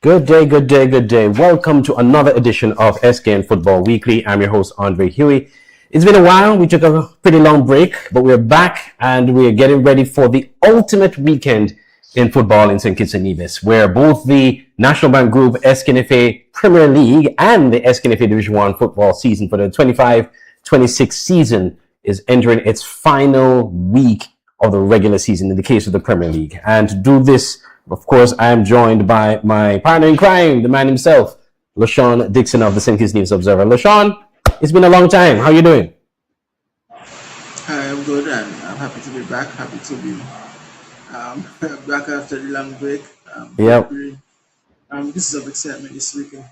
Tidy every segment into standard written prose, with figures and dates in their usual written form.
Good day, good day, good day. Welcome to another edition of SKN Football Weekly. I'm your host, Andre Huey. It's been a while. We took a pretty long break, but we're back and we're getting ready for the ultimate weekend in football in St. Kitts and Nevis, where both the National Bank Group SKNFA Premier League and the SKNFA Division 1 football season for the 25-26 season is entering its final week of the regular season in the case of the Premier League. And to do this, of course, I am joined by my partner in crime, the man himself, LaShawn Dixon of the St. Kitts Nevis Observer. LaShawn, it's been a long time. How are you doing? Hi, I'm good, and I'm happy to be back. Happy to be back after the long break. Yep. This is of excitement this weekend.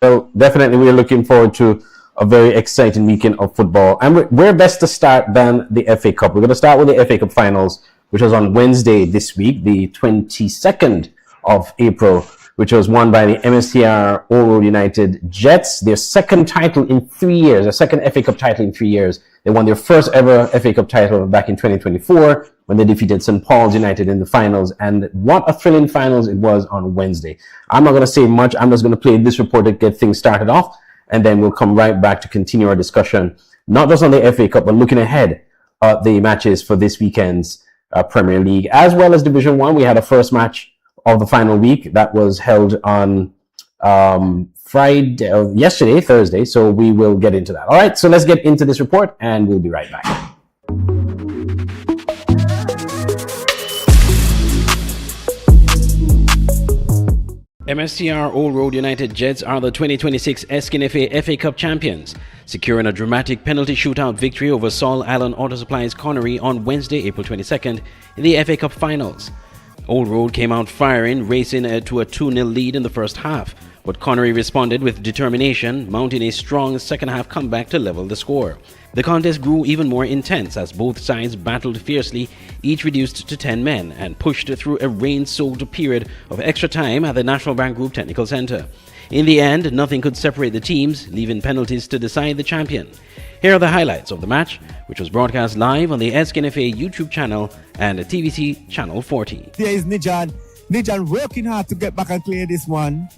Well, definitely we are looking forward to a very exciting weekend of football. And where best to start than the FA Cup? We're going to start with the FA Cup finals, which was on Wednesday this week, the 22nd of April, which was won by the MSTR Old Road United Jets, their second title in 3 years, a second FA Cup title in 3 years. They won their first ever FA Cup title back in 2024 when they defeated St. Paul's United in the finals. And what a thrilling finals it was on Wednesday. I'm not going to say much. I'm just going to play this report to get things started off, and then we'll come right back to continue our discussion, not just on the FA Cup, but looking ahead at the matches for this weekend's Premier League, as well as Division 1. We had a first match of the final week that was held on yesterday, Thursday, so we will get into that. All right, so let's get into this report, and we'll be right back. MSTR Old Road United Jets are the 2026 SKNFA FA Cup champions, securing a dramatic penalty shootout victory over Sol Allen Auto Supply's Connery on Wednesday, April 22nd in the FA Cup finals. Old Road came out firing, racing to a 2-0 lead in the first half, but Connery responded with determination, mounting a strong second-half comeback to level the score. The contest grew even more intense as both sides battled fiercely, each reduced to 10 men, and pushed through a rain-soaked period of extra time at the National Bank Group Technical Center. In the end, nothing could separate the teams, leaving penalties to decide the champion. Here are the highlights of the match, which was broadcast live on the SKNFA YouTube channel and TVC Channel 40. There is Nijan. Nijan working hard to get back and clear this one.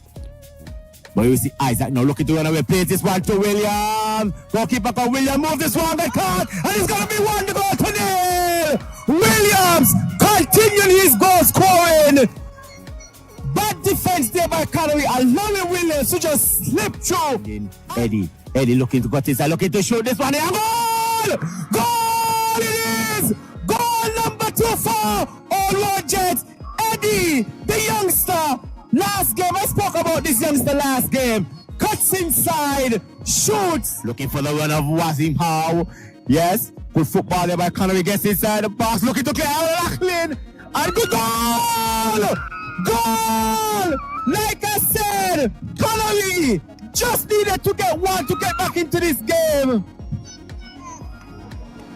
But you see Isaac now looking to run away, plays this one to William. Goalkeeper for William, move this one, they can't, and it's going to be 1-0 to nil. Williams continuing his goal scoring. Bad defense there by Connery, allowing Williams to just slip through. Eddie looking to go inside, looking to shoot this one, and goal! Goal it is! Goal number 2 for Old Road Jets. Eddie, the youngster. Last game, I spoke about this youngster last game. Cuts inside, shoots. Looking for the run of Wazim Howe. Yes, good football there by Connery. Gets inside the box, looking to clear Lachlan. And good goal! Goal! Like I said, Connery just needed to get one to get back into this game.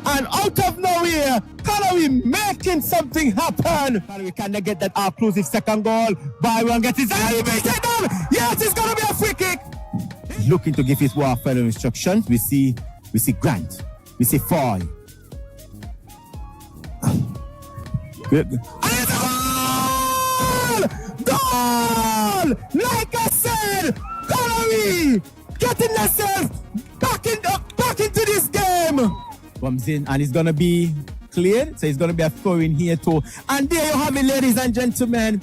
And out of nowhere, Connery making something happen. Connery can they get that inclusive second goal. Byron gets his eye. Yes, it's going to be a free kick. Looking to give his fellow instructions. We see Grant. We see Foy. Good. And it's a goal! Goal! Like I said, Connery getting themselves back into this game. Comes in and it's going to be cleared. So it's going to be a throw in here too. And there you have it, ladies and gentlemen.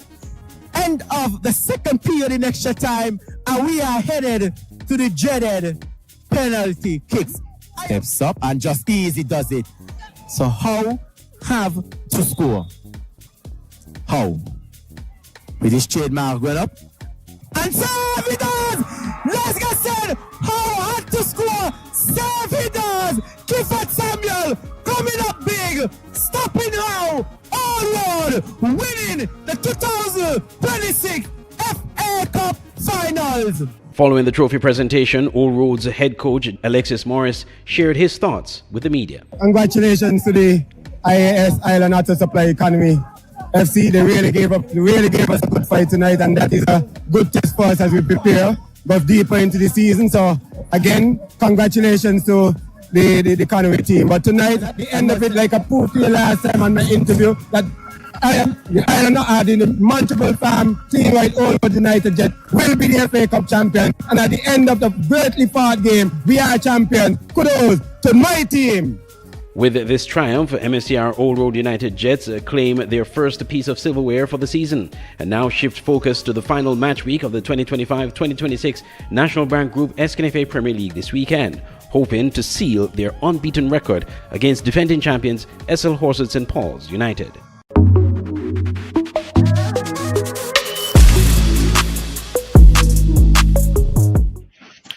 End of the second period in extra time. And we are headed to the dreaded penalty kicks. Steps up and just easy does it. So Howe have to score. Howe. With his trademark going up. And serve he does! Like I said, Howe had to score. Serve he does! Clifford Samuel coming up big, stopping Howe. Oh Lord, winning the 2026 FA Cup Finals. Following the trophy presentation, Old Road's head coach Alexis Morris shared his thoughts with the media. Congratulations to the IAS Island Auto Supply Economy FC. They really gave us a good fight tonight, and that is a good test for us as we prepare, go deeper into the season. So again, congratulations to the Conway team. But tonight, at the end of it, like I proved to you last time on my interview, that Ireland adding the Montreal Farm team right over United Jet will be the FA Cup champion. And at the end of the greatly fought game, we are champions. Kudos to my team. With this triumph, MSCR Old Road United Jets claim their first piece of silverware for the season and now shift focus to the final match week of the 2025-2026 National Bank Group SKNFA Premier League this weekend, hoping to seal their unbeaten record against defending champions SL Horses St. Paul's United.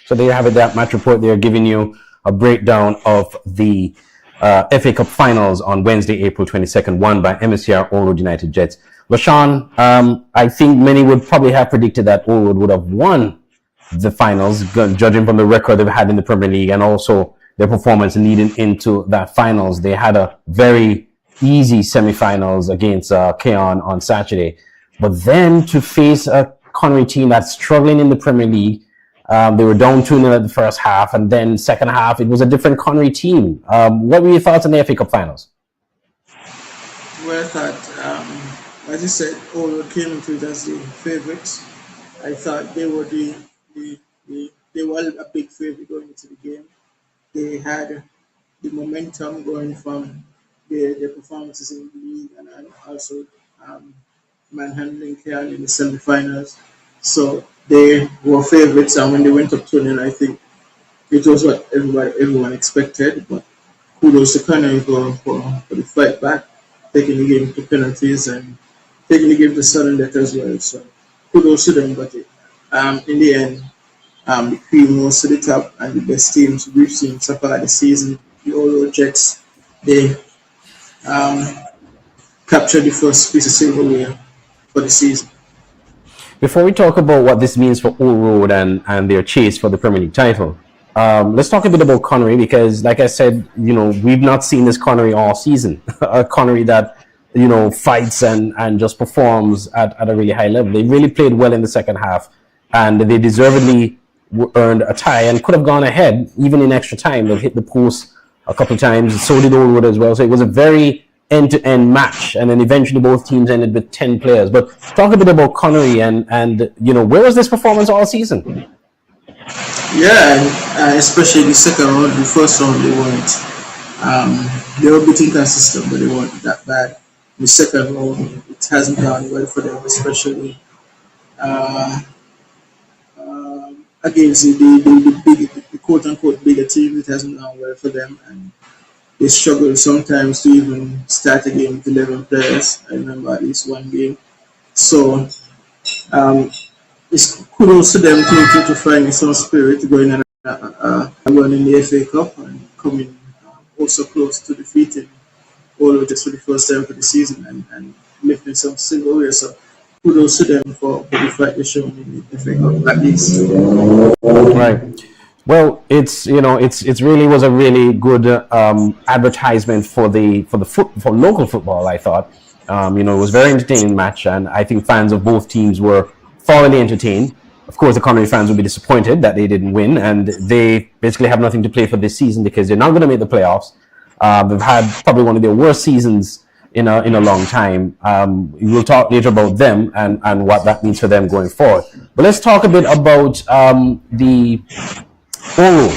So there you have it, that match report. They're giving you a breakdown of the FA Cup finals on Wednesday, April 22nd, won by MSCR Old Road United Jets. LaShawn, I think many would probably have predicted that Old Road would have won the finals, judging from the record they've had in the Premier League and also their performance leading into that finals. They had a very easy semi-finals against Keon on Saturday. But then to face a Connery team that's struggling in the Premier League, they were down 2-0 at the first half, and then second half, it was a different Connery team. What were your thoughts on the FA Cup finals? Well, I thought, as you said, Old Road came into it as the favourites. I thought they were they were a big favourite going into the game. They had the momentum going from their performances in the league and also manhandling Keon in the semi-finals. So they were favourites, and when they went up 2-0, I think it was what everyone expected. But kudos to Connery for the fight back, taking the game to penalties and taking the game to sudden death as well. So kudos to them. But in the end, the cream rose to the top, and the best teams we've seen so far this season, the Old Road Jets, they captured the first piece of silverware for the season. Before we talk about what this means for Old Road and their chase for the Premier League title, let's talk a bit about Connery, because like I said, we've not seen this Connery all season. A Connery that, fights and just performs at a really high level. They really played well in the second half, and they deservedly earned a tie and could have gone ahead even in extra time. They've hit the post a couple of times. So did Old Road as well. So it was a very end-to-end match, and then eventually both teams ended with 10 players. But talk a bit about Connery and where was this performance all season? Yeah, and especially the second round. The first round they weren't. They were a bit inconsistent, but they weren't that bad. The second round, it hasn't gone well for them, especially against the quote-unquote bigger team. It hasn't gone well for them, and they struggle sometimes to even start a game with 11 players. I remember at least one game. So it's kudos to them to find some spirit going on in the FA Cup and coming also close to defeating Old Road just for the first time for the season and lifting some silverware. So kudos to them for the fight they're showing in the FA Cup at least. Right. Well, it's really was a really good advertisement for local football. I thought, it was a very entertaining match, and I think fans of both teams were thoroughly entertained. Of course, the Connery fans will be disappointed that they didn't win, and they basically have nothing to play for this season because they're not going to make the playoffs. They've had probably one of their worst seasons in a long time. We'll talk later about them and what that means for them going forward. But let's talk a bit about the Old Road.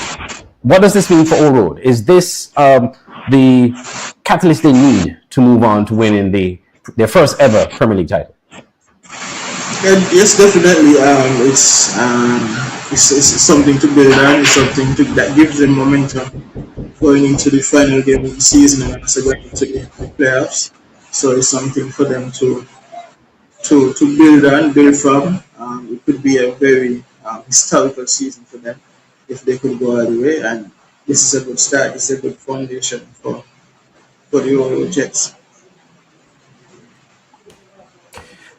What does this mean for Old Road? Is this the catalyst they need to move on to winning their first ever Premier League title? Yes, definitely. It's something to build on. It's something that gives them momentum going into the final game of the season and also going into the playoffs. So it's something for them to build from. It could be a very historical season for them if they could go all the way, and this is a good start. This is a good foundation for the Old Road Jets.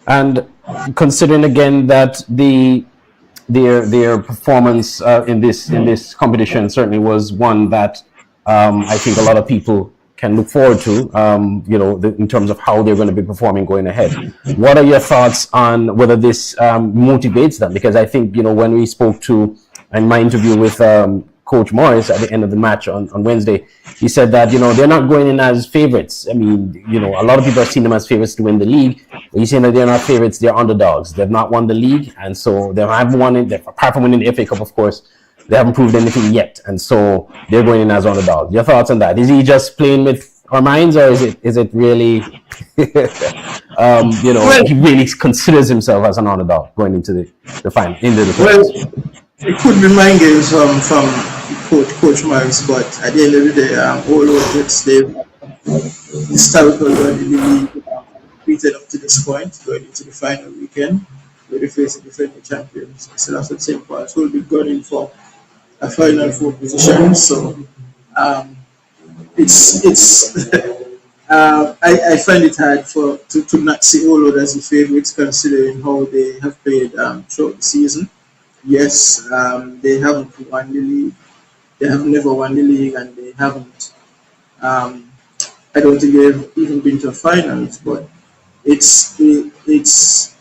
And considering again that their performance in this competition certainly was one that I think a lot of people can look forward to, in terms of how they're going to be performing going ahead. What are your thoughts on whether this motivates them? Because I think, when we spoke to, in my interview with Coach Morris at the end of the match on Wednesday. He said that, they're not going in as favorites. I mean, a lot of people have seen them as favorites to win the league. But he's saying that they're not favorites, they're underdogs. They've not won the league, and so they haven't won it. Apart from winning the FA Cup, of course, they haven't proved anything yet, and so they're going in as underdogs. Your thoughts on that? Is he just playing with our minds, or is it really, he really considers himself as an underdog going into the final, into the playoffs? Well, it could be mind games from Coach Morris, but at the end of the day, all of it's the historical run in the league beaten up to this point, going into the final weekend, where they face the defending champions. So that's what St. Paul's will be gunning for a Final Four position. So it's I find it hard to not see Old as the favourites, considering how they have played throughout the season. Yes, they haven't won the league. They have never won the league, and they haven't. I don't think they've even been to finals, but it's theirs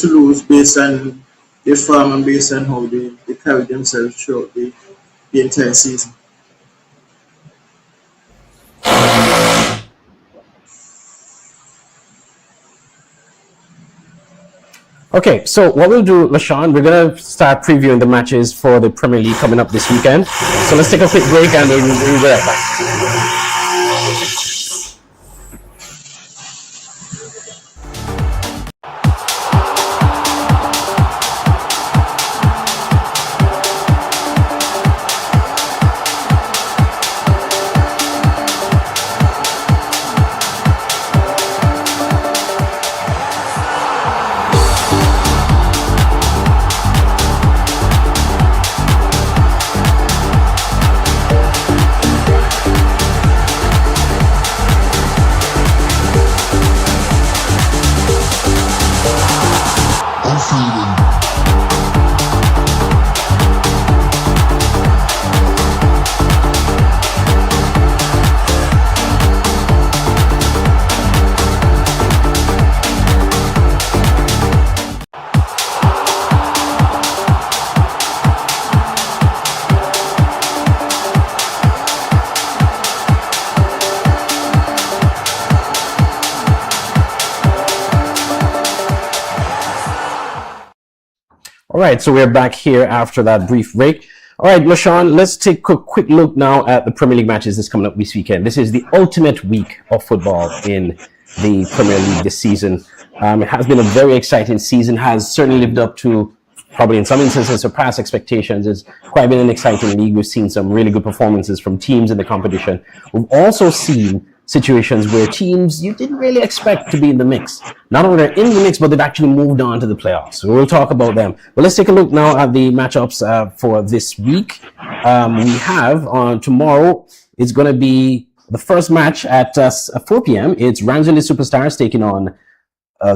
to lose based on their form and based on how they carry themselves throughout the entire season. Okay, so what we'll do, LaShawn, we're going to start previewing the matches for the Premier League coming up this weekend. So let's take a quick break and we'll be right back. All right, so we're back here after that brief break. All right, LaShawn, let's take a quick look now at the Premier League matches that's coming up this weekend. This is the ultimate week of football in the Premier League this season. It has been a very exciting season, has certainly lived up to, probably in some instances, surpassed expectations. It's quite been an exciting league. We've seen some really good performances from teams in the competition. We've also seen situations where teams you didn't really expect to be in the mix. Not only they're in the mix, but they've actually moved on to the playoffs. So we'll talk about them. But let's take a look now at the matchups for this week. We have on tomorrow, it's going to be the first match at 4 p.m. It's Rams Village Superstars taking on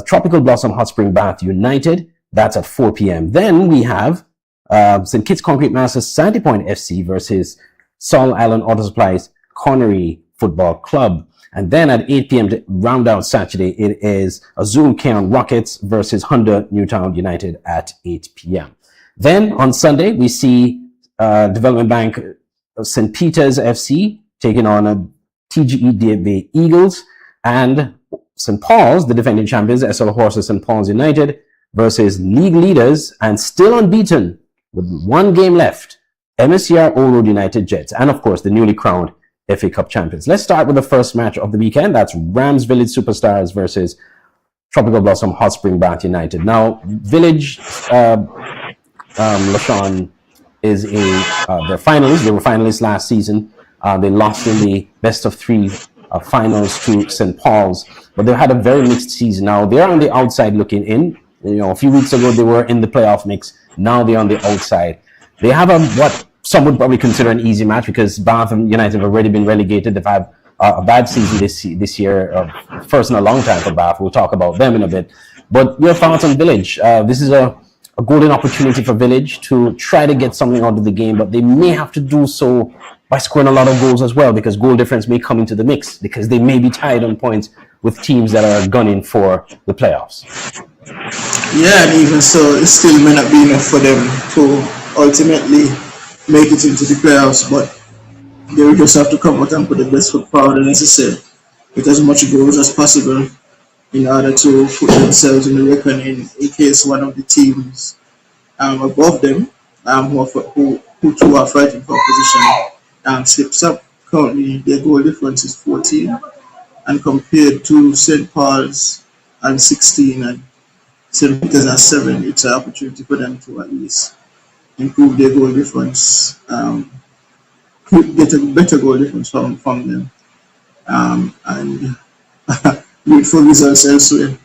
Tropical Blossom Hot Spring Bath United. That's at 4 p.m. Then we have St. Kitts Concrete Masters Sandy Point FC versus Sol Island Auto Supplies Connery Football Club. And then at 8 p.m. to round out Saturday, it is Azul Cairn Rockets versus Honda Newtown United at 8 p.m. Then on Sunday, we see Development Bank St. Peter's FC taking on a TGE DFB Eagles, and St. Paul's, the defending champions, SL Horses St. Paul's United versus league leaders and still unbeaten with one game left, MSCR Old Road United Jets, and of course the newly crowned FA Cup champions. Let's start with the first match of the weekend. That's Rams Village Superstars versus Tropical Blossom Hot Spring Bath United. Now, Village, LaShawn, is they're finalists. They were finalists last season. They lost in the best of three finals to St. Paul's, but they've had a very mixed season. Now, they're on the outside looking in. A few weeks ago, they were in the playoff mix. Now they're on the outside. They have what some would probably consider an easy match because Bath United have already been relegated. They've had a bad season this year, first in a long time for Bath. We'll talk about them in a bit. But your thoughts on Village? This is a golden opportunity for Village to try to get something out of the game, but they may have to do so by scoring a lot of goals as well, because goal difference may come into the mix because they may be tied on points with teams that are gunning for the playoffs. Yeah, and even so, it still may not be enough for them to ultimately make it into the playoffs, but they will just have to come out and put the best foot forward, and as I said, with as much goals as possible in order to put themselves in the reckoning in case one of the teams above them, who two are fighting for position, slips up. Currently, their goal difference is 14, and compared to St. Paul's and 16 and St. Peter's and 7, it's an opportunity for them to at least improve their goal difference, get a better goal difference from them, and wait for results elsewhere.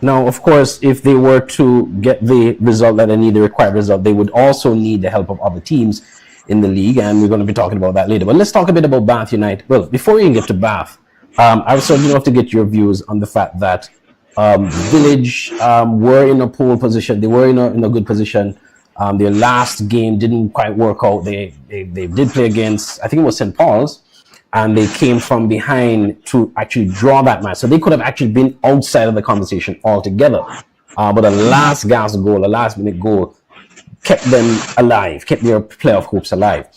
Now, of course, if they were to get the result that they need, the required result, they would also need the help of other teams in the league, and we're going to be talking about that later. But let's talk a bit about Bath United. Well, before we even get to Bath, I would certainly love to get your views on the fact that Village were in a pole position. They were in a good position. Their last game didn't quite work out. They did play against, I think it was St. Paul's, and they came from behind to actually draw that match. So they could have actually been outside of the conversation altogether. But a last gasp goal, a last minute goal, kept them alive, kept their playoff hopes alive.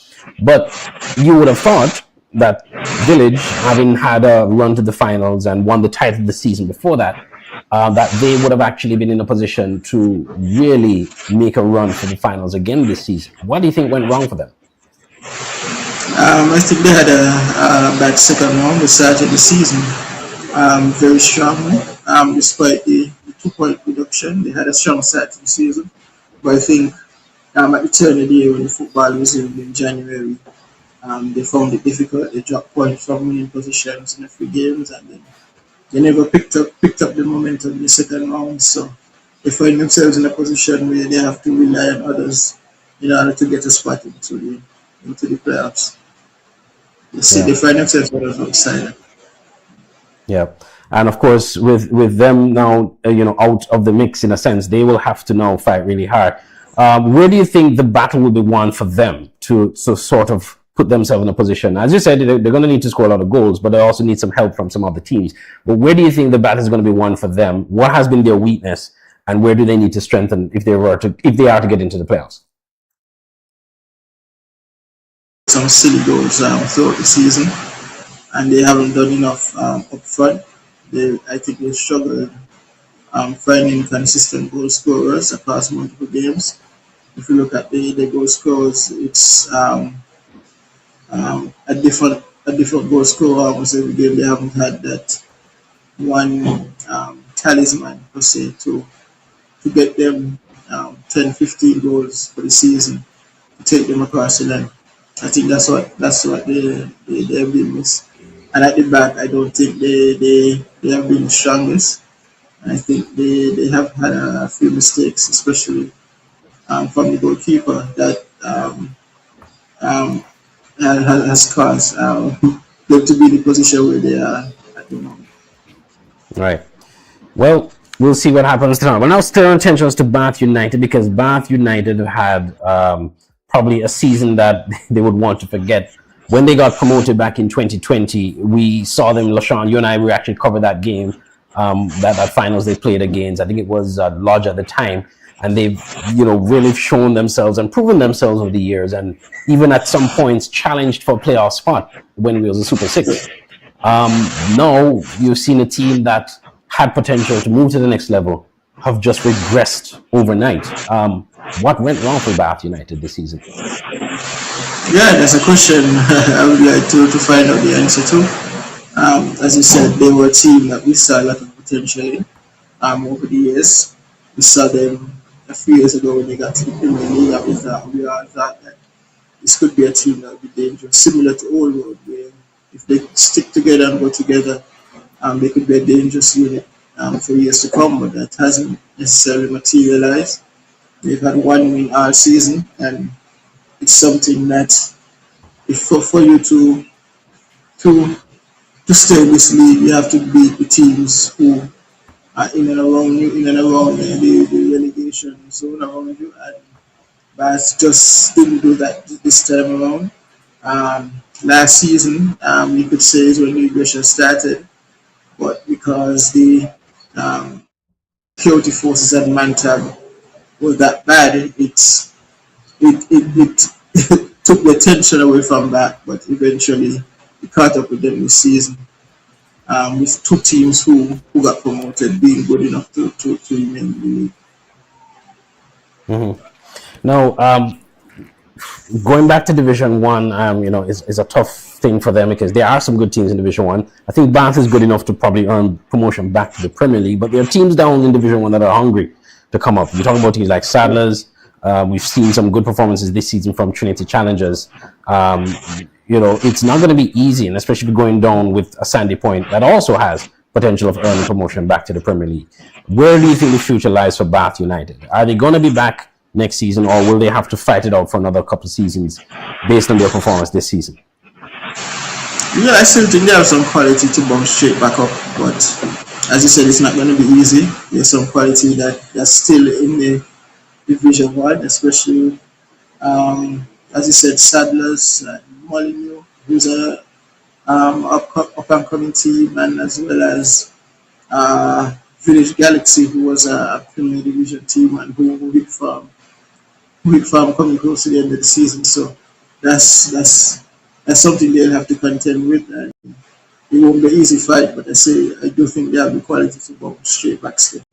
But you would have thought that Village, having had a run to the finals and won the title the season before that, that they would have actually been in a position to really make a run for the finals again this season. What do you think went wrong for them? I think they had a bad second round. They started the season very strongly, despite the 2 point reduction. They had a strong start to the season, but I think at the turn of the year when the football resumed in January, they found it difficult. They dropped points from winning positions in a few games, and then they never picked up the momentum in the second round. So they find themselves in a position where they have to rely on others in order to get a spot into the playoffs. They find themselves outside. Yeah, and of course, with them now, out of the mix in a sense, they will have to now fight really hard. Where do you think the battle will be won for them to sort of put themselves in a position? As you said, they're going to need to score a lot of goals, but they also need some help from some other teams. But where do you think the battle is going to be won for them? What has been their weakness, and where do they need to strengthen if they are to get into the playoffs? Some silly goals throughout the season, and they haven't done enough up front. I think they struggled finding consistent goal scorers across multiple games. If you look at the goal scorers, it's a different goal scorer almost every game. They haven't had that one talisman per se to get them 10, 15 goals for the season to take them across the line. I think that's what they have been missed. And at the back, I don't think they have been the strongest. I think they have had a few mistakes, especially from the goalkeeper, that has caused them to be in the position where they are at the moment. Right. Well, we'll see what happens tonight. Well, now turn our attentions to Bath United, because Bath United have had probably a season that they would want to forget. When they got promoted back in 2020, we saw them, LaShawn, you and I, we actually covered that game, that finals they played against. I think it was Lodge at the time. And they've, really shown themselves and proven themselves over the years, and even at some points challenged for a playoff spot when it was a Super Six. Now you've seen a team that had potential to move to the next level have just regressed overnight. What went wrong for Bath United this season? Yeah, that's a question I would like to find out the answer to. As you said, they were a team that we saw a lot of potential in over the years. We saw them a few years ago when they got to the Premier League, and we all thought that this could be a team that would be dangerous, similar to Old Road, where if they stick together and go together, they could be a dangerous unit for years to come, but that hasn't necessarily materialized. They've had one win all season, and it's something that if for you to stay in this league, you have to beat the teams who are in and around you, the relegation zone around you, and Bath just didn't do that this time around. Last season, you could say is when the regression started, but because the security forces at Mantab was that bad. It took the attention away from that, but eventually it caught up with them this season. With two teams who got promoted being good enough to remain in the league. Now, going back to Division One, is a tough thing for them because there are some good teams in Division One. I think Bath is good enough to probably earn promotion back to the Premier League, but there are teams down in Division One that are hungry to come up. You're talking about teams like Saddlers. We've seen some good performances this season from Trinity Challengers. It's not going to be easy, and especially going down with a Sandy Point that also has potential of earning promotion back to the Premier League. Where do you think the future lies for Bath United? Are they going to be back next season, or will they have to fight it out for another couple of seasons based on their performance this season? Yeah, I still think they have some quality to bounce straight back up, but as you said, it's not going to be easy. There's some quality that's still in the Division 1, especially, as you said, Saddlers, Molyneux, who's a up-and-coming team, and as well as Village Galaxy, who was a Premier Division team and who hit farm coming close to the end of the season. So that's something they'll have to contend with, and it won't be an easy fight. But I do think they have the quality to go straight back still.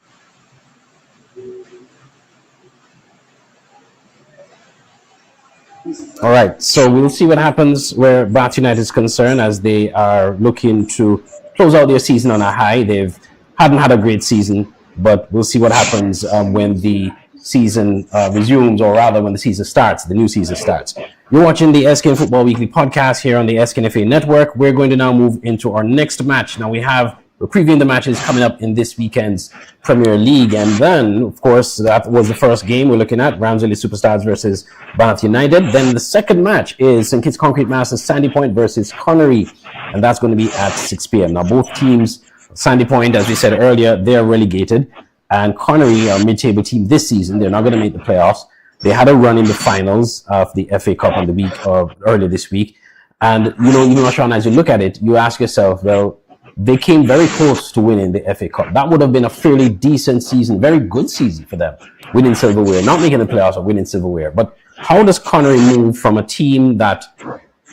All right, so we'll see what happens where Bath United is concerned as they are looking to close out their season on a high. They hadn't had a great season, but we'll see what happens when the season resumes, or rather when the season starts, the new season starts. You're watching the SKN Football Weekly podcast here on the SKNFA Network. We're going to now move into our next match. Now we're previewing the matches coming up in this weekend's Premier League. And then, of course, that was the first game we're looking at, Ramsey Superstars versus Bath United. Then the second match is St. Kitts Concrete Masters Sandy Point versus Connery. And that's going to be at 6 p.m. Now, both teams, Sandy Point, as we said earlier, they're relegated. And Connery are a mid-table team this season. They're not going to make the playoffs. They had a run in the finals of the FA Cup on the week of earlier this week. And, even Sean, as you look at it, you ask yourself, well, they came very close to winning the FA Cup. That would have been a fairly decent season, very good season for them, winning silverware, not making the playoffs, but winning silverware. But how does Connery move from a team that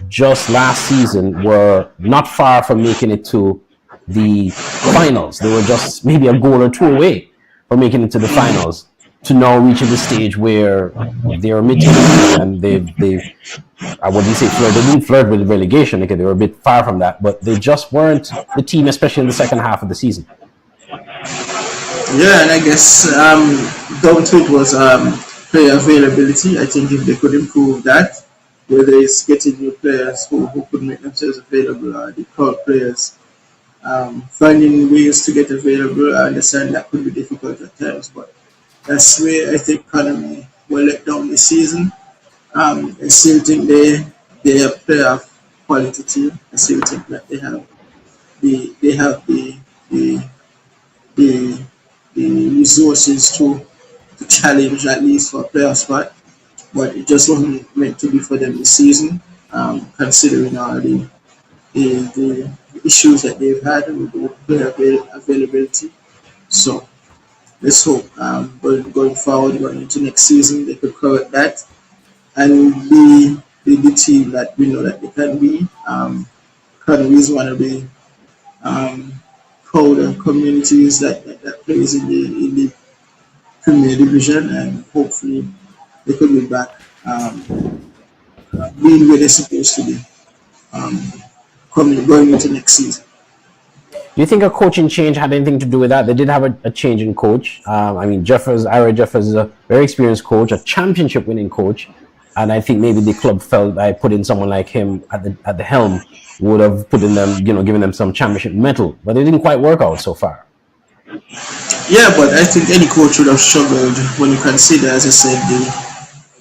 just last season were not far from making it to the finals? They were just maybe a goal or two away from making it to the finals, to now reaching the stage where they're mid-table and I wouldn't say flirt. They didn't flirt with relegation because they were a bit far from that, but they just weren't the team, especially in the second half of the season. Yeah, and I guess down to it was player availability. I think if they could improve that, whether it's getting new players who could make themselves available, or the core players finding ways to get available, I understand that could be difficult at times, but that's where I think Connery will let down this season. I still think they have player of quality team. I still think that they have the resources to challenge at least for a playoff spot, but it just wasn't meant to be for them this season, considering all the issues that they've had with the player availability. So let's hope going forward, going into next season, they could correct that and be the team that we know that they can be. Connery is one of the prouder communities that plays in the Premier Division, and hopefully they could be back being where they're supposed to be going into next season. Do you think a coaching change had anything to do with that? They did have a change in coach. Ira Jeffers is a very experienced coach, a championship winning coach. And I think maybe the club felt by putting someone like him at the helm would have put in them, given them some championship mettle. But it didn't quite work out so far. Yeah, but I think any coach would have struggled when you consider, as I said,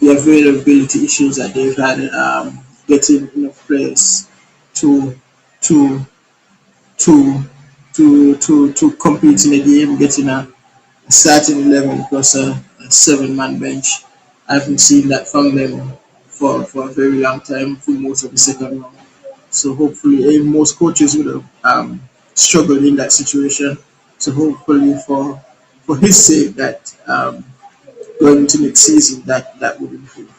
the availability issues that they've had, getting enough players to compete in a game, getting a starting 11 plus a 7-man bench. I haven't seen that from them for a very long time, for most of the second round. So hopefully, most coaches would have struggled in that situation. So hopefully for his sake that going into next season that would improve.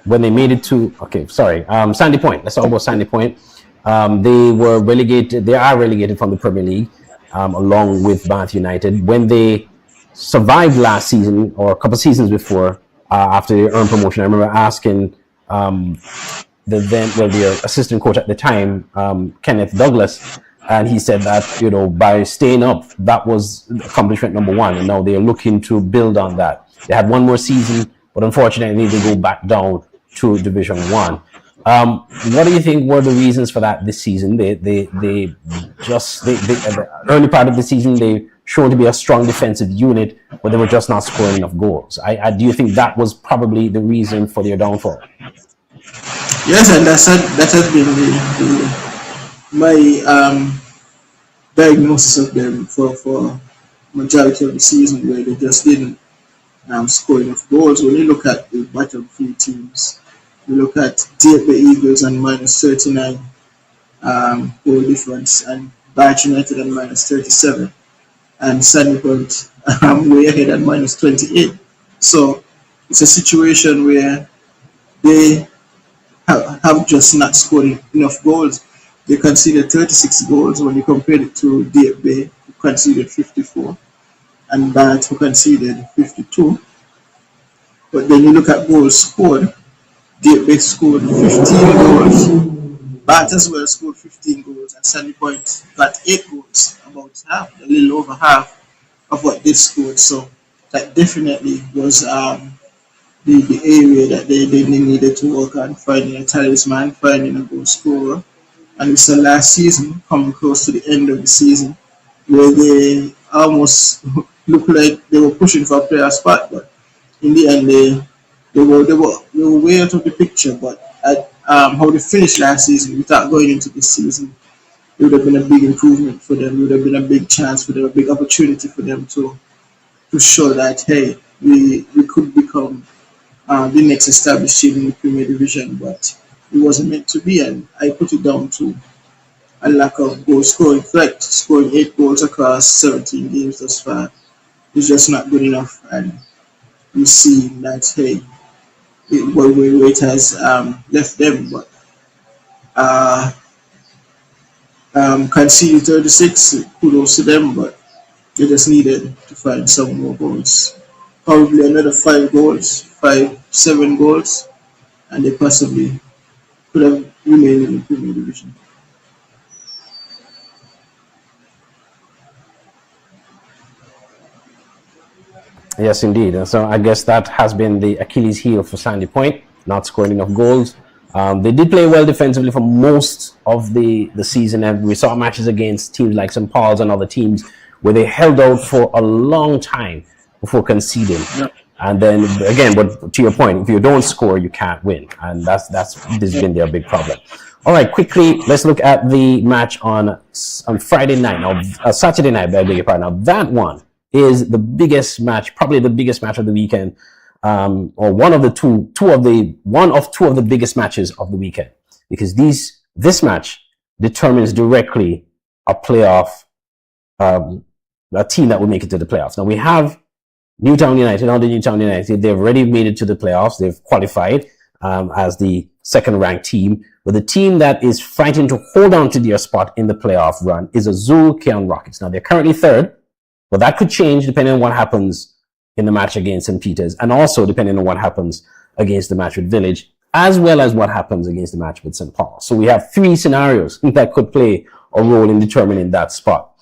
When they made it to Sandy Point. Let's talk about Sandy Point. They were relegated. They are relegated from the Premier League, along with Bath United. When they survived last season or a couple of seasons before, after they earned promotion, I remember asking the assistant coach at the time, Kenneth Douglas, and he said that by staying up, that was accomplishment number one, and now they are looking to build on that. They had one more season, but unfortunately, they go back down to Division 1. What do you think were the reasons for that this season? The early part of the season, they showed to be a strong defensive unit, but they were just not scoring enough goals. Do you think that was probably the reason for their downfall? Yes, and that has been my diagnosis of them for majority of the season, where they just didn't score enough goals. When you look at the bottom three teams, you look at the Eagles and minus 39 goal difference, and Bath United and minus 37, and Sandy Point way ahead at minus 28. So it's a situation where they have just not scored enough goals. They conceded 36 goals when you compared it to DFB, who conceded 54, and Bath, who conceded 52. But then you look at goals scored, DFB scored 15 goals, Bath as well scored 15 goals, and Sandy Point got 8 goals, about half, a little over half of what they scored. So that definitely was the area that they needed to work on, finding a talisman, finding a goal scorer. And it's the last season, coming close to the end of the season, where they almost looked like they were pushing for a player spot, but in the end they were way out of the picture. But at how they finished last season, without going into this season, it would have been a big improvement for them. It would have been a big chance for them, a big opportunity for them to show that, hey, we could become the next established team in the Premier Division, but it wasn't meant to be, and I put it down to a lack of goal scoring. In fact, scoring 8 goals across 17 games thus far is just not good enough, and you see that, hey, where it has left them, but conceded 36, kudos to them, but they just needed to find some more goals. Probably another 7 goals, and they possibly could have remained in the Premier Division. Yes, indeed. And so I guess that has been the Achilles heel for Sandy Point, not scoring enough goals. They did play well defensively for most of the season, and we saw matches against teams like St. Paul's and other teams where they held out for a long time before conceding. Yep. And then again, but to your point, if you don't score, you can't win, and this has been their big problem. All right, quickly, let's look at the match on Friday night, or Saturday night, I beg your pardon. Now that one is the biggest match, probably the biggest match of the weekend, or one of two of the biggest matches of the weekend, because this match determines directly a playoff, a team that will make it to the playoffs. Now we have Newtown United. Under Newtown United, they've already made it to the playoffs. They've qualified as the second-ranked team. But the team that is fighting to hold on to their spot in the playoff run is Azul Keon Rockets. Now they're currently third, but that could change depending on what happens in the match against St. Peter's, and also depending on what happens against the match with Village, as well as what happens against the match with St. Paul. So we have 3 scenarios that could play a role in determining that spot.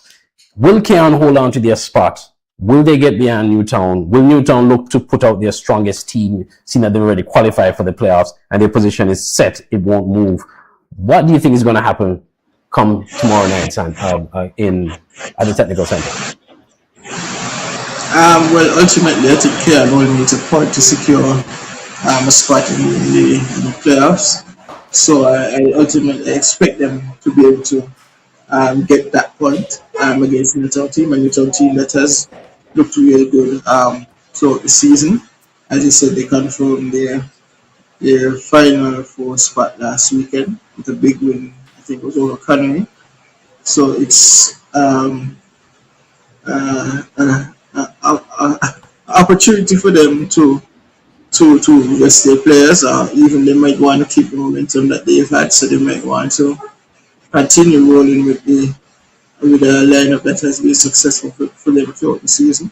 Will Keon hold on to their spot? Will they get beyond Newtown? Will Newtown look to put out their strongest team, seeing that they've already qualified for the playoffs and their position is set, it won't move? What do you think is going to happen come tomorrow night at the Technical Center? Well, ultimately, I think Keon only needs a point to secure a spot in the playoffs. So I ultimately expect them to be able to get that point against the Newtown team, a Newtown team that has looked really good throughout the season. As you said, they confirmed their final four spot last weekend with a big win. I think it was over Connery. So it's opportunity for them to rest their players, or even they might want to keep the momentum that they've had. So they might want to continue rolling with a lineup that has been successful for them throughout the season.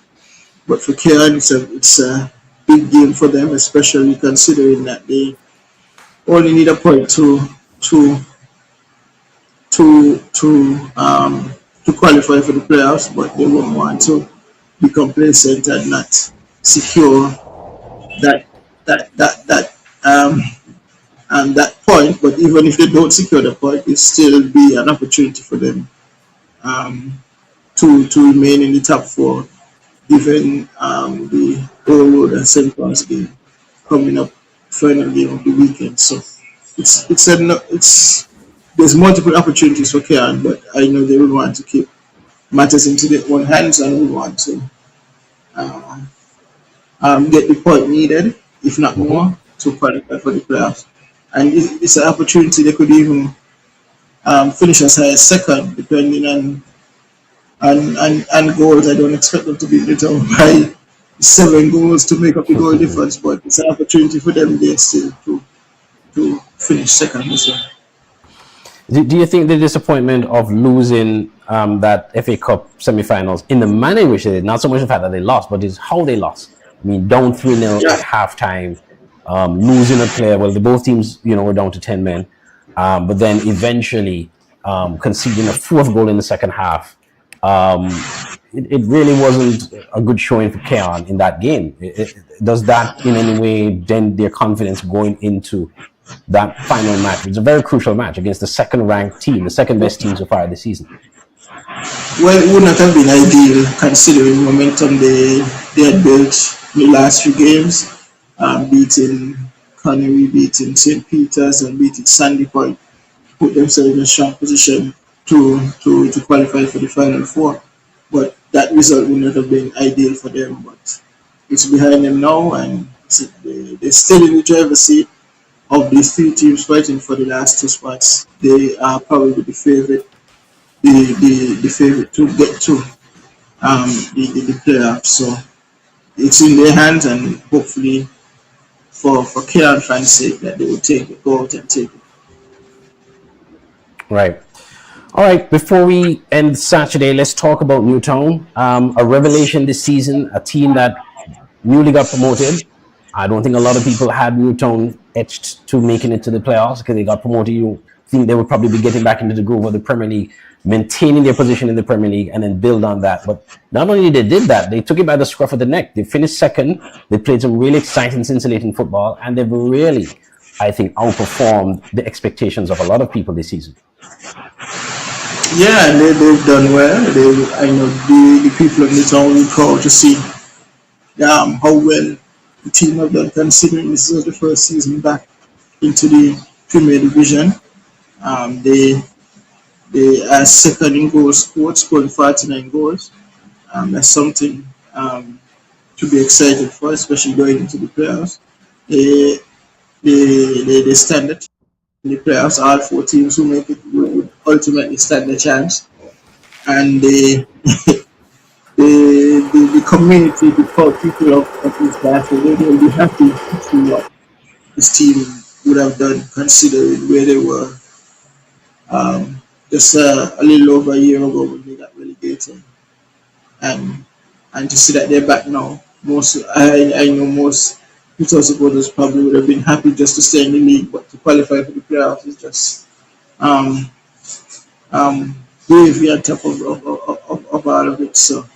But for Cairn, it's a big game for them, especially considering that they only need a point to qualify for the playoffs, but they won't want to be complacent and not secure that that point. But even if they don't secure the point, it still be an opportunity for them to remain in the top four, given the Old Road and St. Paul's game coming up, final game of the weekend. So there's multiple opportunities for Cairn, but I know they will want to keep matters into their own hands and will want to get the point needed, if not more, to qualify for the playoffs. And it's an opportunity they could even finish as high as second, depending on goals. I don't expect them to be beaten by 7 goals to make up the goal difference, but it's an opportunity for them there still to finish second as well. Do you think the disappointment of losing that FA Cup semi-finals in the manner in which they did, not so much the fact that they lost, but it's how they lost? I mean, down 3-0 at halftime, losing a player. Well, both teams, were down to 10 men, but then eventually conceding a 4th goal in the second half. It really wasn't a good showing for Cairn in that game. Does that in any way dent their confidence going into that final match? It's a very crucial match against the second-ranked team, the second-best team so far this season. Well, it would not have been ideal considering the momentum they had built in the last few games, beating Connery, beating St. Peter's, and beating Sandy Point, put themselves in a strong position to qualify for the final four. But that result would not have been ideal for them. But it's behind them now, and they're still in the driver's seat. Of these 3 teams fighting for the last 2 spots, they are probably the favorite, the favorite to get to the playoffs. So it's in their hands, and hopefully for Cairn fans' sake that they will go out and take it. Right. All right. Before we end Saturday, let's talk about Newtown. A revelation this season, a team that newly got promoted. I don't think a lot of people had Newtown etched to making it to the playoffs because they got promoted. You think they would probably be getting back into the groove of the Premier League, maintaining their position in the Premier League, and then build on that. But not only they did that, they took it by the scruff of the neck. They finished second. They played some really exciting, scintillating football, and they've really, I think, outperformed the expectations of a lot of people this season. Yeah, they've done well. I know the people of Newtown will be proud to see how well the team have done, considering this is the first season back into the Premier Division. They are second in goals scored, scoring 49 goals. That's something to be excited for, especially going into the playoffs. They stand it in the playoffs. All 4 teams who make it would ultimately stand a chance. And the community, the proud people of this battle, they will be happy to see what this team would have done, considering where they were just a little over a year ago when they got relegated. And to see that they're back now, I know most Newtown supporters probably would have been happy just to stay in the league, but to qualify for the playoffs is just gravy on top of all of it. So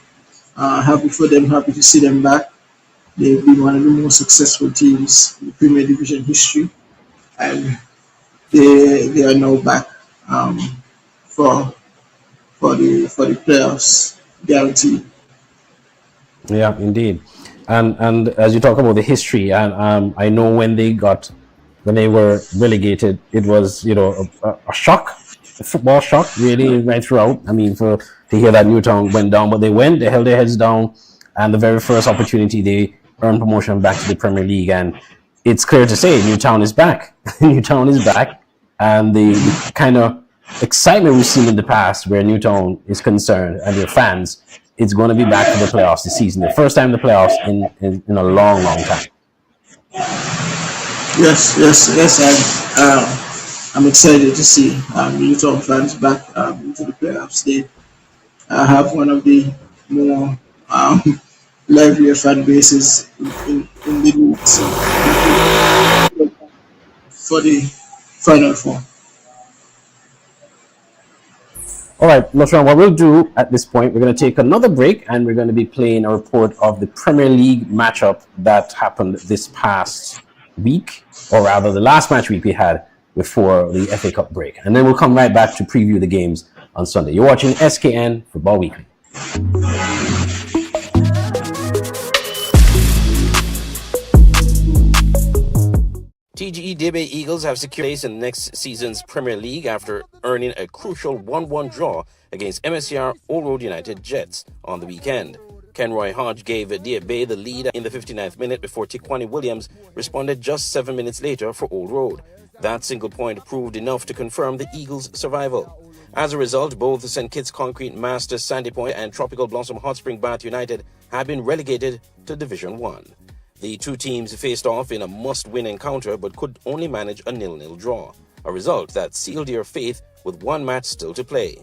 happy for them, happy to see them back. They've been one of the most successful teams in the Premier Division history, and they are now back for the playoffs, guaranteed. Yeah, indeed. And as you talk about the history, and I know when they were relegated, it was a shock football shock really right throughout. I mean, to hear that Newtown went down, but they held their heads down, and the very first opportunity they earned promotion back to the Premier League. And it's clear to say Newtown is back. Newtown is back, and the kind of excitement we've seen in the past where Newtown is concerned and their fans, it's going to be back to the playoffs this season. The first time in the playoffs in a long, long time. Yes. I'm excited to see Newtown fans back into the playoffs. They have one of the more livelier fan bases in the league. So, for the Final Four. All right, Lashon, what we'll do at this point, we're going to take another break, and we're going to be playing a report of the Premier League matchup that happened this past week, or rather the last match week we had before the FA Cup break. And then we'll come right back to preview the games on Sunday. You're watching SKN Football Weekly. TGE Debe Eagles have secured place in next season's Premier League after earning a crucial 1-1 draw against MSCR Old Road United Jets on the weekend. Kenroy Hodge gave Debe the lead in the 59th minute before Tikwani Williams responded just 7 minutes later for Old Road. That single point proved enough to confirm the Eagles' survival. As a result, both St. Kitts Concrete Masters Sandy Point and Tropical Blossom Hot Spring Bath United have been relegated to Division 1. The two teams faced off in a must-win encounter but could only manage a 0-0 draw, a result that sealed their fate with one match still to play.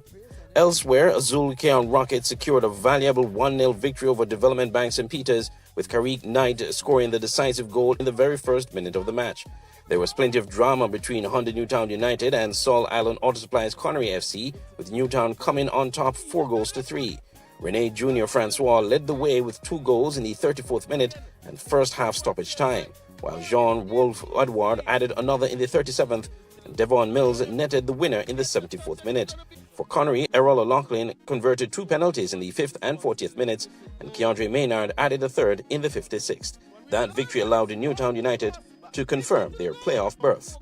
Elsewhere, Azul Keon Rockets secured a valuable 1-0 victory over Development Bank St. Peters, with Karik Knight scoring the decisive goal in the very first minute of the match. There was plenty of drama between Honda Newtown United and Saul Island Auto Supply's Connery FC, with Newtown coming on top 4-3. Rene Jr. Francois led the way with 2 goals in the 34th minute and first half stoppage time, while Jean Wolf Edward added another in the 37th, and Devon Mills netted the winner in the 74th minute. For Connery, Errol O'Loughlin converted 2 penalties in the 5th and 40th minutes, and Keandre Maynard added a third in the 56th. That victory allowed Newtown United to confirm their playoff berth.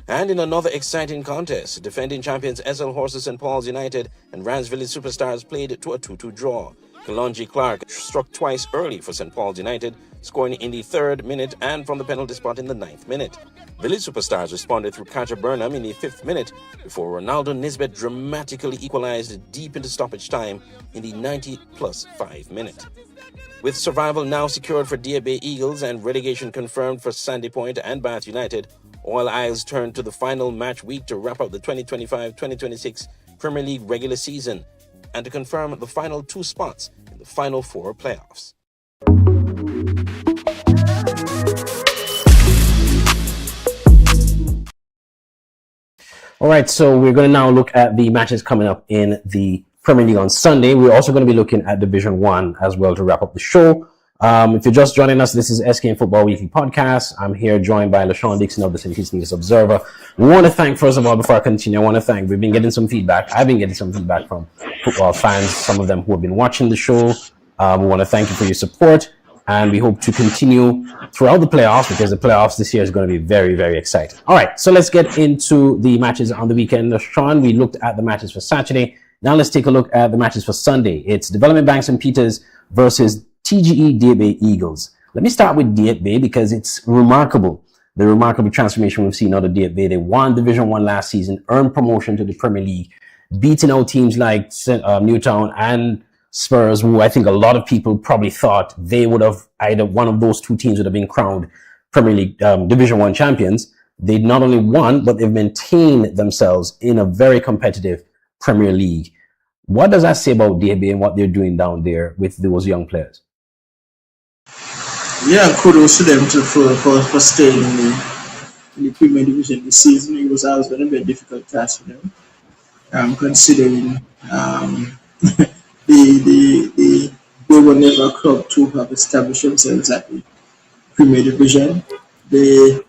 And in another exciting contest, defending champions SL Horses St. Paul's United and Rams Village Superstars played to a 2-2 draw. Kalonji Clark struck twice early for St. Paul's United, scoring in the 3rd minute and from the penalty spot in the 9th minute. Village Superstars responded through Catcher Burnham in the 5th minute before Ronaldo Nisbet dramatically equalized deep into stoppage time in the 90+5 minute. With survival now secured for Debe Eagles and relegation confirmed for Sandy Point and Bath United, all eyes turn to the final match week to wrap up the 2025-2026 Premier League regular season and to confirm the final 2 spots in the Final Four playoffs. All right, so we're going to now look at the matches coming up in the Premier League on Sunday. We're also going to be looking at Division 1 as well to wrap up the show. If you're just joining us, this is SKN Football Weekly Podcast. I'm here joined by LaShawn Dixon of the St. Kitts News Observer. We want to thank, first of all, before I continue, we've been getting some feedback. I've been getting some feedback from football fans, some of them who have been watching the show. We want to thank you for your support, and we hope to continue throughout the playoffs, because the playoffs this year is going to be very, very exciting. All right, so let's get into the matches on the weekend. LaShawn, we looked at the matches for Saturday. Now let's take a look at the matches for Sunday. It's Development Bank St. Peters versus TGE Debe Eagles. Let me start with Debe because it's remarkable. The remarkable transformation we've seen out of Debe. They won Division 1 last season, earned promotion to the Premier League, beating out teams like Newtown and Spurs, who I think a lot of people probably thought they would have, either one of those 2 teams would have been crowned Premier League Division 1 champions. They not only won, but they've maintained themselves in a very competitive Premier League. What does that say about Debe and what they're doing down there with those young players? Yeah, kudos to them for staying in the Premier Division this season. It was always going to be a difficult task for them, considering they were never a club to have established themselves at the Premier Division. They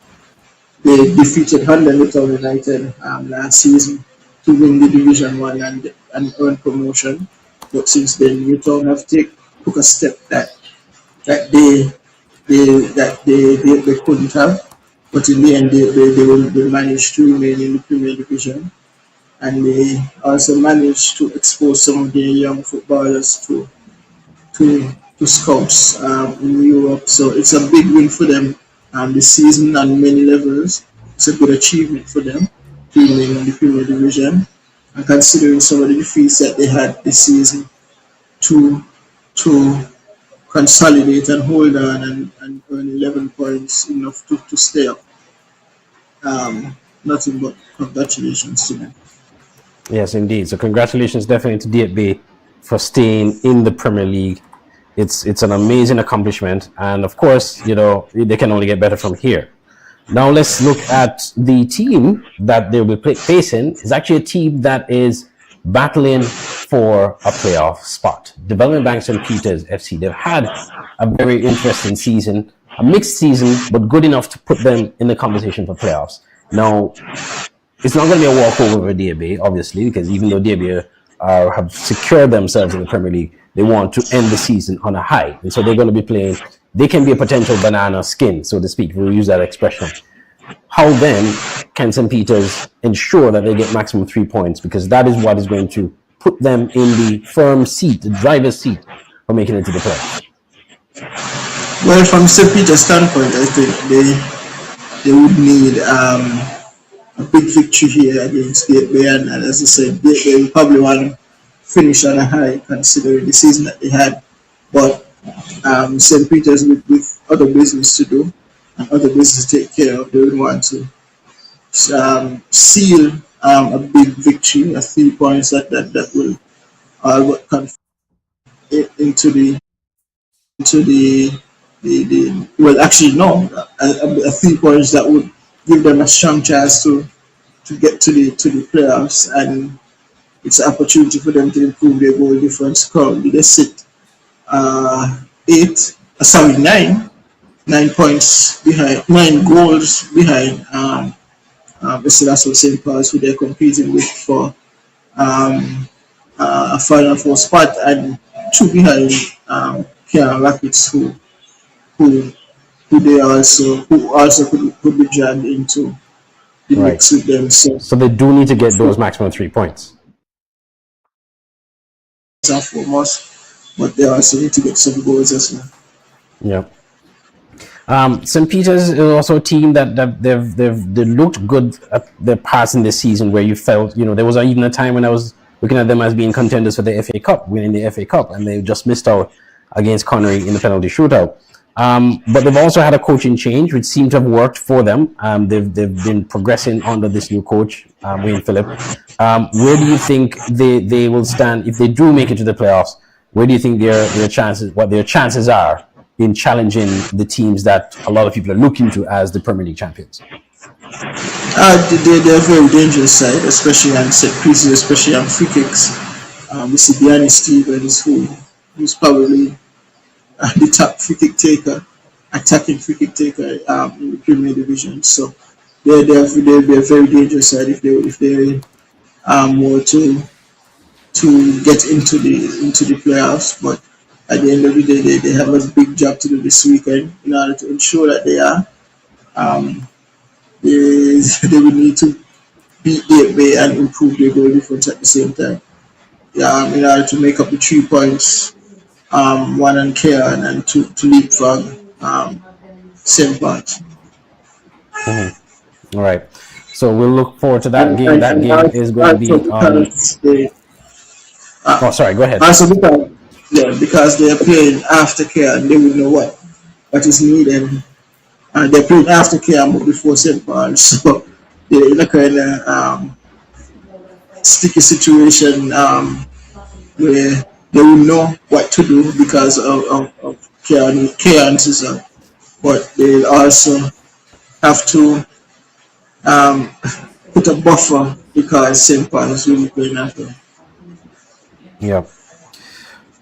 defeated Honda Newtown United last season to win the Division 1 and earn promotion. But since then, Newtown have took a step that they couldn't have. But in the end, they managed to remain in the Premier Division. and they also managed to expose some of their young footballers to scouts in Europe. So it's a big win for them this season on many levels. It's a good achievement for them to remain in the Premier Division, and considering some of the defeats that they had this season, to consolidate and hold on and earn 11 points, enough to stay up. Nothing but congratulations to them. Yes, indeed. So congratulations definitely to DFB for staying in the Premier League. It's an amazing accomplishment, and of course, they can only get better from here. Now let's look at the team that they will be facing. It's actually a team that is battling for a playoff spot. Development Bank St. Peter's FC. They've had a very interesting season, a mixed season, but good enough to put them in the conversation for playoffs. Now, it's not going to be a walkover for DAB, obviously, because even though DAB have secured themselves in the Premier League, they want to end the season on a high. And so they're going to be playing, they can be a potential banana skin, so to speak, we'll use that expression. How then can St. Peter's ensure that they get maximum 3 points? Because that is what is going to put them in the firm seat, the driver's seat for making it to the playoffs. Well, from St. Peter's standpoint, I think they would need a big victory here against Gateway, and as I said, they will probably want to finish on a high considering the season that they had. But St. Peter's with other business to do and other business to take care of, they would want to seal a big victory, a 3 points that will into the well, actually no, a 3 points that would give them a strong chance to get to the playoffs, and it's an opportunity for them to improve their goal difference. Currently they sit 9 points behind, 9 goals behind Estelazo St. Paul's, who they're competing with for a Final Four spot, and 2 behind Kiana Rapids, who also could be dragged into the mix with them. So they do need to get those maximum 3 points. Foremost, but they also need to get some goals as well. Yeah. St. Peter's is also a team that they looked good at their pass in this season, where you felt, there was even a time when I was looking at them as being contenders for the FA Cup, winning the FA Cup, and they just missed out against Connery in the penalty shootout. But they've also had a coaching change, which seemed to have worked for them. They've been progressing under this new coach, Wayne Phillip. Where do you think they will stand if they do make it to the playoffs? Where do you think their chances are in challenging the teams that a lot of people are looking to as the Premier League champions? They're a very dangerous side, especially on set pieces, especially on free kicks. We see Danny Stevens, who's probably the top attacking free kick taker in the Premier Division. So they'll be a very dangerous side if they were to get into the playoffs. But at the end of the day, they have a big job to do this weekend in order to ensure that they are. They will need to beat Gateway and improve their goal difference at the same time. In order to make up the 3 points, 1 on Cairn, and to leapfrog St. Paul's. All right. So we'll look forward to that game. That game is going to be on. Sorry. Go ahead. Also because they are playing after Cairn, they will know what is needed. They're playing after Cairn but before St. Paul's, so they're in a kind of sticky situation where they will know what to do because of Cairn's season, but they'll also have to put a buffer because St. Paul's will be playing after. Yeah.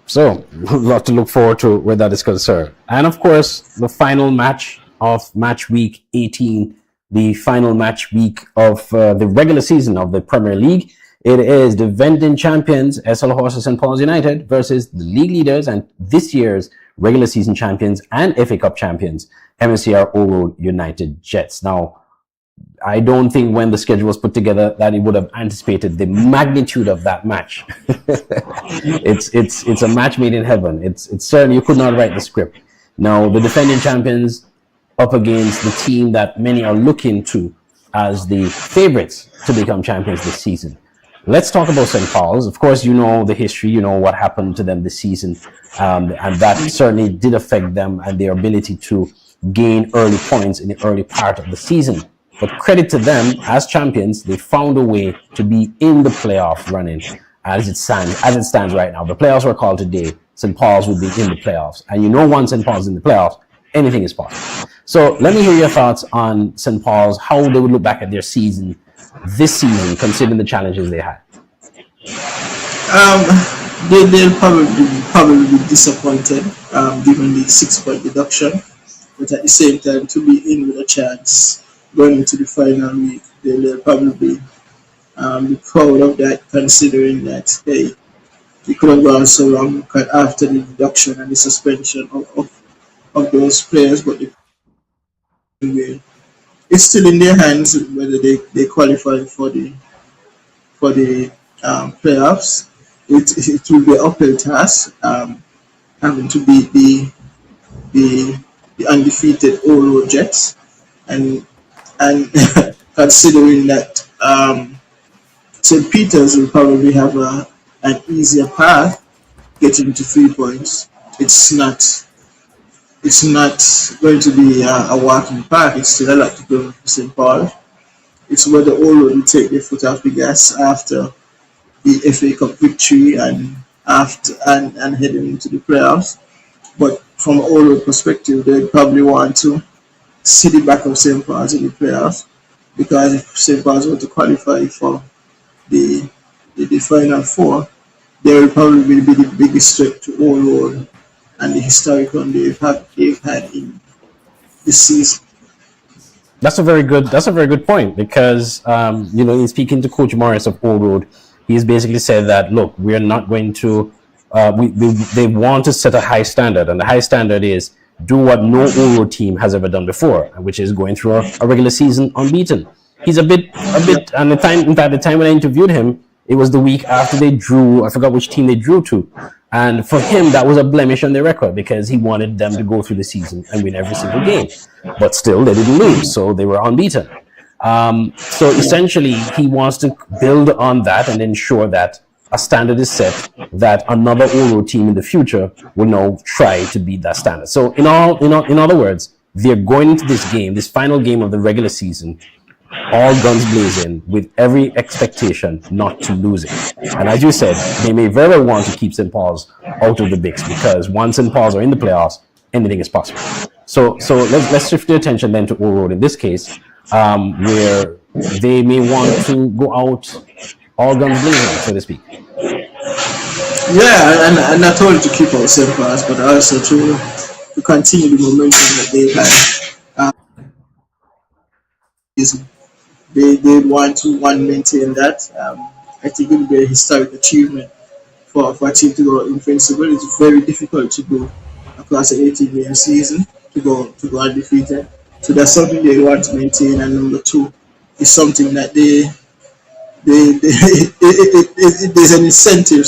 So, a lot to look forward to where that is concerned. And of course, the final match of match week 18, the final match week of the regular season of the Premier League. It is the defending champions, SL Horses St. Paul's United, versus the league leaders and this year's regular season champions and FA Cup champions, MSCR Old Road United Jets. Now, I don't think when the schedule was put together that it would have anticipated the magnitude of that match. It's a match made in heaven. It's certainly, you could not write the script. Now the defending champions up against the team that many are looking to as the favorites to become champions this season. Let's talk about St. Paul's. Of course, you know the history, you know what happened to them this season, and that certainly did affect them and their ability to gain early points in the early part of the season. But credit to them, as champions, they found a way to be in the playoff running as it stands right now. The playoffs were called today. St. Paul's will be in the playoffs. And you know, once St. Paul's in the playoffs, anything is possible. So let me hear your thoughts on St. Paul's, how they would look back at their season this season, considering the challenges they had. They'll probably be disappointed given the 6-point deduction, but at the same time, to be in with a chance going into the final week, they'll probably be proud of that, considering that they could have gone so long after the deduction and the suspension of those players, but it's still in their hands whether they qualify for the playoffs. It will be an uphill task, having to beat the undefeated Oro Jets, and considering that St. Peter's will probably have an easier path getting to 3 points. It's not going to be a walk in the park. It's still a lot to go for St. Paul. It's whether Oro will take their foot off the gas after the FA Cup victory and heading into the playoffs. But from Oro perspective, they probably want to see the back of St. Paul's in the playoffs, because if St. Paul's were to qualify for the final four, they will probably be the biggest threat to Oro and the historic run they've had in this season. That's a very good point, because in speaking to Coach Morris of Old Road, he's basically said that, look, we're not going to they want to set a high standard, and the high standard is do what no Old Road team has ever done before, which is going through a regular season unbeaten. He's a bit and the time when I interviewed him, it was the week after they drew, I forgot which team they drew to. And for him, that was a blemish on their record, because he wanted them to go through the season and win every single game. But still, they didn't lose, so they were unbeaten. So essentially, he wants to build on that and ensure that a standard is set that another Oro team in the future will now try to beat that standard. So in other words, they're going into this game, this final game of the regular season, all guns blazing, with every expectation not to lose it. And as you said, they may very well want to keep St. Paul's out of the mix, because once St. Paul's are in the playoffs, anything is possible. So let's shift the attention then to Old Road in this case, where they may want to go out all guns blazing, so to speak. Yeah, and not only to keep out St. Paul's, but also to continue the momentum that they had. They want to maintain that. I think it will be a historic achievement for a team to go invincible. It's very difficult to go across an 18-game season to go undefeated. So that's something they want to maintain. And number two is something that there's an incentive,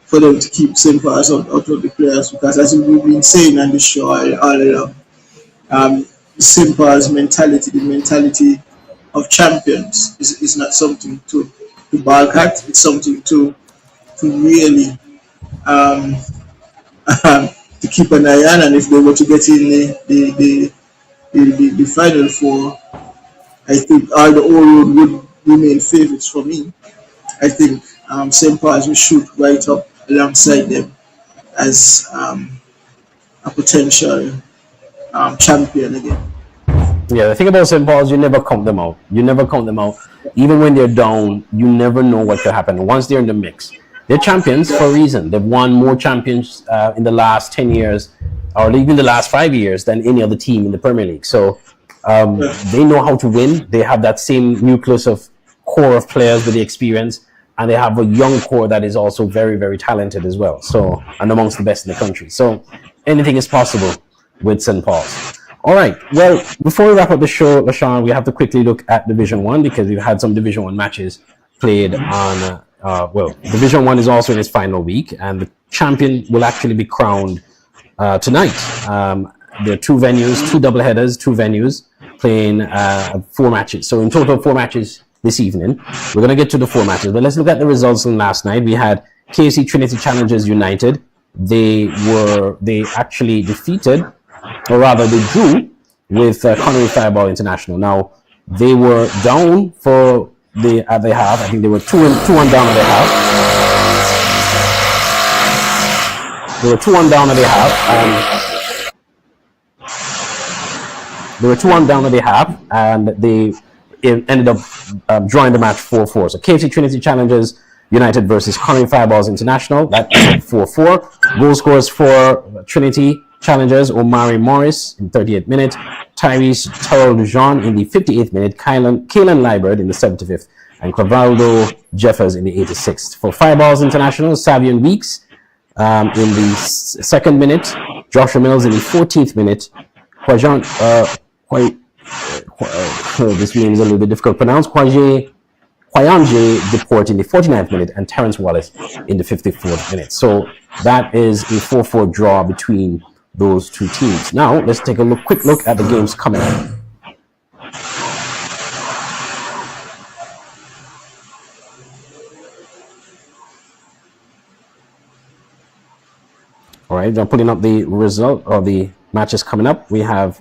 for them to keep St. Paul's out of the playoffs, because as we've been saying on the show all along, St. Paul's mentality, the mentality of champions, is not something to balk at. It's something to really to keep an eye on. And if they were to get in the final four, I think all the Old Road would remain favourites for me. I think St. Paul's will shoot right up alongside them as a potential champion again. Yeah, the thing about St. Paul's, you never count them out. Even when they're down, you never know what could happen. Once they're in the mix, they're champions for a reason. They've won more champions in the last 10 years, or even the last 5 years, than any other team in the Premier League. So they know how to win. They have that same nucleus of core of players with the experience, and they have a young core that is also very, very talented as well. So, and amongst the best in the country. So anything is possible with St. Paul's. All right. Well, before we wrap up the show, LaShawn, we have to quickly look at Division 1 because we've had some Division 1 matches played on, Division 1 is also in its final week, and the champion will actually be crowned tonight. There are two venues, two doubleheaders, two venues playing 4 matches. So in total, 4 matches this evening. We're going to get to the 4 matches, but let's look at the results from last night. We had KFC Trinity Challengers United. They actually defeated, or rather they drew with Connery Fireball International. Now, they were down for the half. I think they were 2-1 down at the half. They were 2-1 down at the half. And they ended up drawing the match 4-4. So KFC Trinity Challengers United versus Connery Fireballs International. That 4-4. Goal scorers for Trinity Challengers: Omari Morris in 38th minute, Tyrese Terrell Jean in the 58th minute, Kalen Liebert in the 75th, and Clavaldo Jeffers in the 86th. For Fireballs International, Savion Weeks in the 2nd minute, Joshua Mills in the 14th minute, this name is a little bit difficult to pronounce, Kwanje Deport in the 49th minute, and Terrence Wallace in the 54th minute. So that is a 4-4 draw between those two teams. Now, let's take a quick look at the games coming up. All right, I'm putting up the result of the matches coming up. We have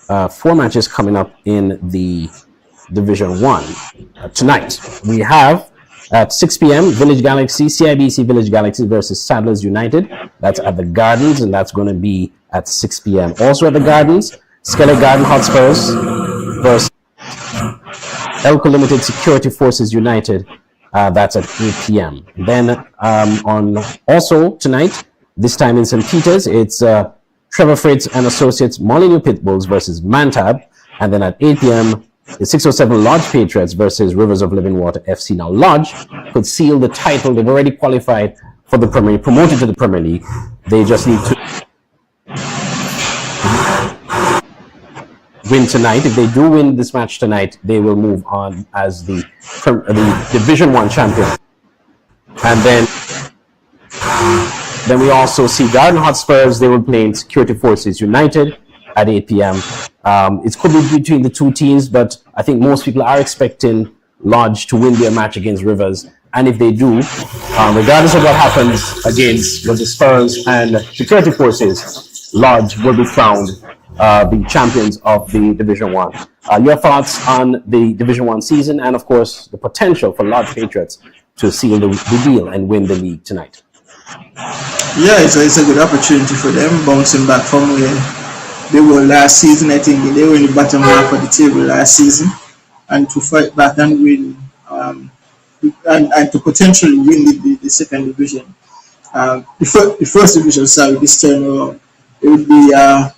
4 matches coming up in the Division 1 tonight. We have at 6 p.m. CIBC Village Galaxy versus Saddlers United. That's at the Gardens, and that's going to be at 6 p.m. Also at the Gardens, Skelly Garden Hotspurs versus Elko Limited Security Forces United. That's at 8 p.m. Then on also tonight, this time in St. Peter's, it's Trevor Fritz and Associates Molyneux Pitbulls versus Mantab. And then at 8 p.m., the 607 Lodge Patriots versus Rivers of Living Water FC. Now, Lodge could seal the title. They've already qualified for the Premier League, promoted to the Premier League. They just need to win tonight. If they do win this match tonight, they will move on as the Division 1 champion. And then we also see Garden Hotspurs. They will play in Security Forces United at 8 p.m. It could be between the two teams, but I think most people are expecting Lodge to win their match against Rivers. And if they do, regardless of what happens against the Spurs and Security Forces, Lodge will be crowned the champions of the Division 1. Your thoughts on the Division 1 season and, of course, the potential for Lodge Patriots to seal the deal and win the league tonight? Yeah, it's a good opportunity for them, bouncing back from where they were last season. I think they were in the bottom half of the table last season, and to fight back and win, and to potentially win the second division. The first division, this time around, it would be a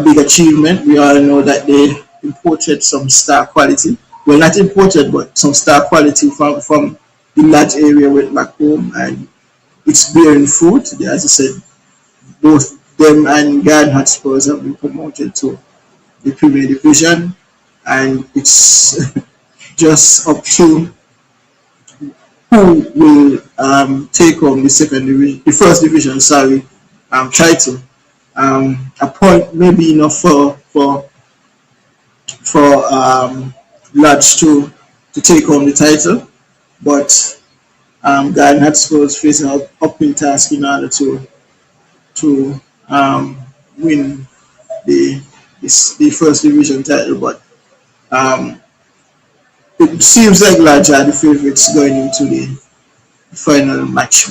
big achievement. We all know that they imported some star quality. Well, not imported, but some star quality from the large area went back home, and it's bearing fruit. As I said, both them and Garden Hotspurs have been promoted to the Premier Division, and it's just up to who will take home the first division title. A point maybe enough for Lodge to take home the title, but Garden Hotspurs facing an uphill task in order to win the first division title. But it seems like Lodge are the favourites going into the final match.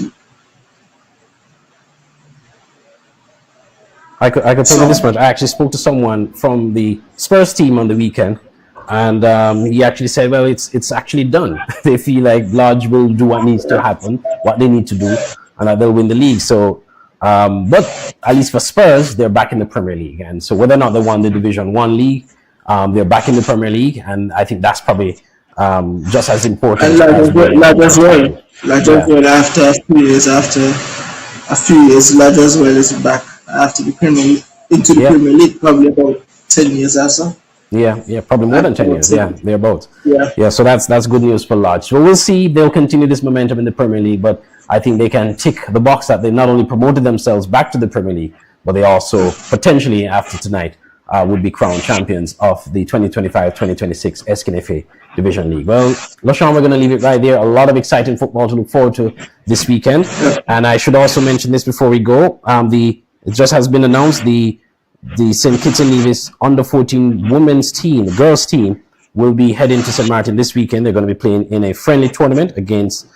I could tell you this much. I actually spoke to someone from the Spurs team on the weekend, and he actually said, well, it's actually done. They feel like Lodge will do what needs to happen, what they need to do, and that they'll win the league. So, but at least for Spurs, they're back in the Premier League. And so whether or not they won the Division 1 league, they're back in the Premier League. And I think that's probably just as important. And Lodge as well. After a few years, Lodge as well is back after the Premier into the Yeah. Premier League, probably about 10 years or so. Yeah, probably more than 10 years. Yeah, they're both. Yeah. So that's good news for Lodge. So we'll see. They'll continue this momentum in the Premier League, but I think they can tick the box that they not only promoted themselves back to the Premier League, but they also potentially after tonight would be crowned champions of the 2025-2026 Eskin Division League. Well, LaShawn, we're going to leave it right there. A lot of exciting football to look forward to this weekend. And I should also mention this before we go. It just has been announced the St. Kitts and Nevis under 14 women's team, the girls team, will be heading to St. Martin this weekend. They're going to be playing in a friendly tournament against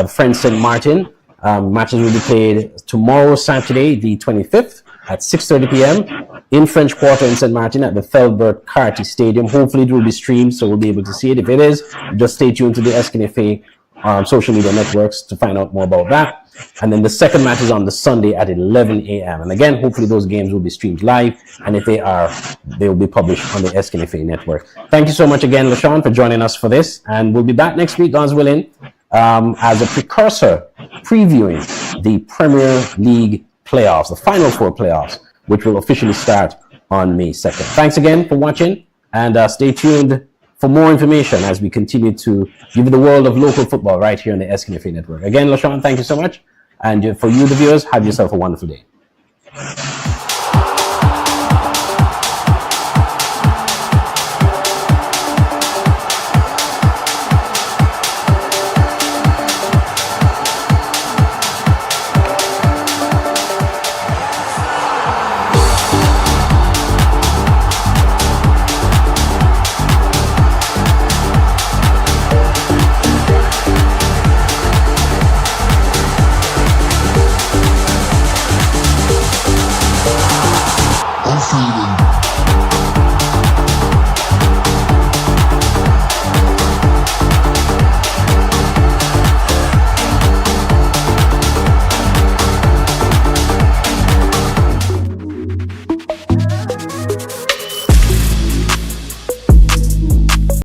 French St. Martin. Matches will be played tomorrow, Saturday, the 25th at 6:30 p.m. in French Quarter in St. Martin at the Thelbert Carty Stadium. Hopefully it will be streamed, so we'll be able to see it. If it is, just stay tuned to the SKNFA social media networks to find out more about that. And then the second match is on the Sunday at 11 a.m. And again, hopefully those games will be streamed live. And if they are, they will be published on the SKNFA network. Thank you so much again, LaShawn, for joining us for this. And we'll be back next week, God's willing, as a precursor previewing the Premier League playoffs, the Final Four playoffs, which will officially start on May 2nd. Thanks again for watching, and stay tuned for more information as we continue to give you the world of local football right here on the SKNFA network. Again, LaShawn, thank you so much. And for you, the viewers, have yourself a wonderful day.